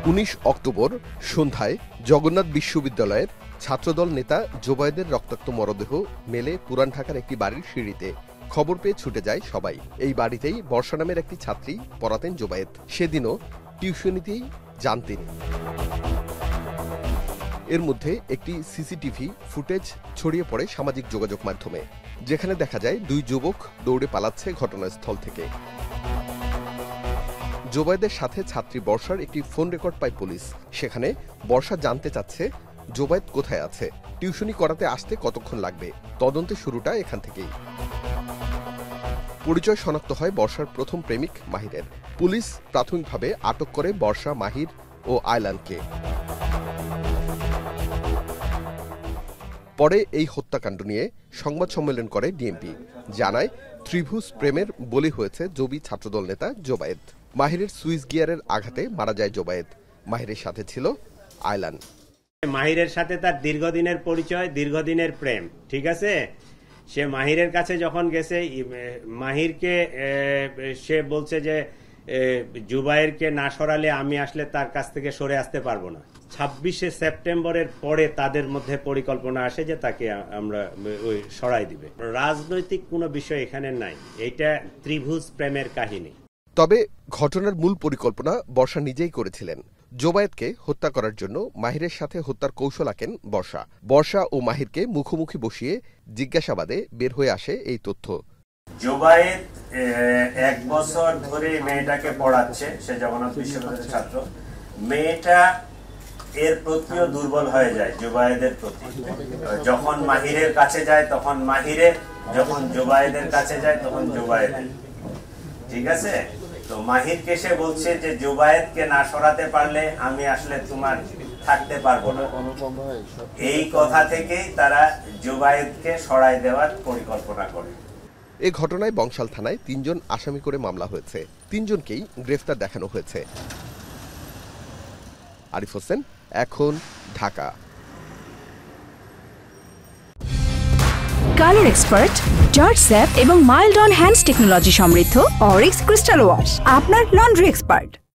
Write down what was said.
19 October সন্ধ্যায় জগন্নাথ বিশ্ববিদ্যালয়ের ছাত্রদল নেতা জোবায়েদের রক্তাক্ত মরদেহ মেলে পুরান ঢাকার একটি বাড়ির সিঁড়িতে। খবর পেয়ে ছুটে যায় সবাই। এই বাড়িতেই বর্ষা নামের একটি ছাত্রী পড়াতেন জোবায়েদ। সেদিনও টিউশনিতেই যান তিনি। এর মধ্যে একটি সিসিটিভি ফুটেজ ছড়িয়ে পড়ে সামাজিক যোগাযোগ মাধ্যমে, যেখানে দেখা যায় দুই যুবক দৌড়ে পালাচ্ছে ঘটনাস্থল থেকে। জোবায়েদের সাথে ছাত্রী বর্ষার একটি ফোন রেকর্ড পায় পুলিশ। সেখানে বর্ষা জানতে চাচ্ছে জোবায়েদ কোথায় আছে, টিউশনি করাতে আসতে কতক্ষণ লাগবে। তদন্তের শুরুটা এখান থেকেই। পরিচয় শনাক্ত হয় বর্ষার প্রথম প্রেমিক মাহিরের। পুলিশ প্রাথমিকভাবে আটক করে বর্ষা, মাহির ও আয়লানকে। পরে এই হত্যাকাণ্ড নিয়ে সংবাদ সম্মেলন করে ডিএমপি। জানায় ত্রিভুজ প্রেমের বলি হয়েছে জবি ছাত্রদল নেতা জোবায়েদ। মাহিরের সুইচ গিয়ারের আঘাতে মারা যায় জোবায়েদ। মাহিরের সাথে ছিল আয়লান। মাহিরের সাথে তার দীর্ঘদিনের পরিচয়, দীর্ঘদিনের প্রেম। ঠিক আছে, সে মাহিরের কাছে যখন গেছে, মাহিরকে সে বলছে যে জুবায়েরকে না সরালে আমি আসলে তার কাছ থেকে সরে আসতে পারবো না। 26শে সেপ্টেম্বরের পরে তাদের মধ্যে পরিকল্পনা আসে যে তাকে আমরা ওই সরাই দিবে। রাজনৈতিক কোনো বিষয় এখানে নাই, এটা ত্রিভুজ প্রেমের কাহিনী। তবে ঘটনার মূল পরিকল্পনা বর্ষা নিজেই করেছিলেন। জোবায়েদকে হত্যা করার জন্য মাহিরের সাথে হত্যার কৌশল আঁকেন বর্ষা। বর্ষা ও মাহিরকে মুখোমুখি বসিয়ে জিজ্ঞাসাবাদে বের হয়ে আসে এই তথ্য। জোবায়েদ 1 বছর ধরে মেয়েটাকে পড়াচ্ছে, সে জগন্নাথ বিশ্ববিদ্যালয়ের ছাত্র। মেয়েটা এর প্রতিও দুর্বল হয়ে যায় জোবায়েদের প্রতি। যখন মাহিরের কাছে যায় তখন মাহিরের, যখন জোবায়েদের কাছে যায় তখন জোবায়েদের। ঠিক আছে, তো মাহিরকে সে বলছে যে জোবায়েদকে না সরাতে পারলে আমি আসলে তোমার থাকতে পারবো না। এই কথা থেকেই তারা জোবায়েদকে সরাই দেওয়ার পরিকল্পনা করে। এ ঘটনায় বংশাল থানায় 3 জন আসামি করে মামলা হয়েছে। 3 জনকেই গ্রেফতার দেখানো হয়েছে। আরিফ হোসেন, এখন, Dhaka. Colour expert, George sap এবং মাইল্ড অন হ্যান্ডস টেকনোলজি সমৃদ্ধ অরিক্স ক্রিস্টাল ওয়াশ আপনার লন্ড্রি এক্সপার্ট।